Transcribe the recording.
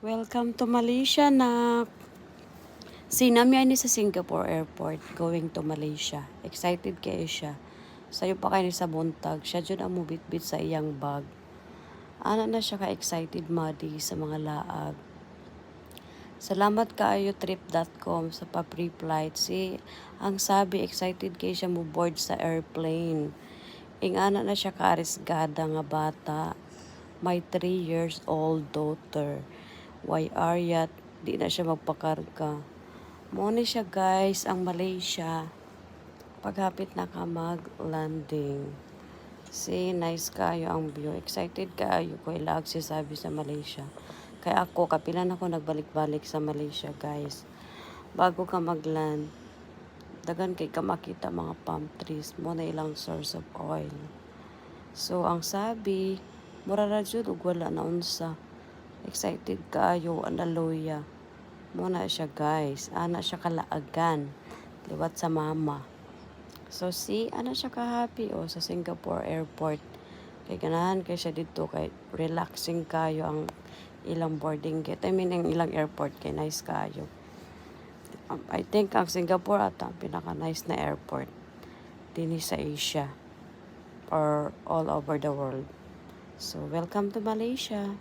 Welcome to Malaysia, nak. Sinamya ni sa Singapore Airport going to Malaysia. Excited kayo siya. Sayo pa kayo ni sa buntag. Siya dyan ang mubit-bit sa iyang bag. Ana na siya ka-excited madi sa mga laag. Salamat kaayo trip.com sa pa-free flight. Ang sabi excited kayo siya mo board sa airplane. Ing ana na siya ka-arisgada nga bata. My 3 years old daughter. Why Aryat, di na siya magpakarga. Muna siya guys, ang Malaysia. Paghapit na ka mag-landing. Nice kayo ang view. Excited kayo ko ilag si sabi sa Malaysia. Kaya ako, kapilan ako nagbalik-balik sa Malaysia guys. Bago ka mag-land, dagan kay ka makita mga palm trees. Muna ilang source of oil. So, ang sabi, mura na jud ug wala na unsa. Excited kayo, analuya. Muna siya guys. Ana siya kalaagan. Liwat sa mama. So ana siya ka-happy sa Singapore Airport. Kay ganahan kay siya dito kay relaxing kayo ang ilang boarding gate. I mean, ang ilang airport kay nice kayo. I think ang Singapore ata ang pinaka-nice na airport dinhi sa Asia or all over the world. So, welcome to Malaysia.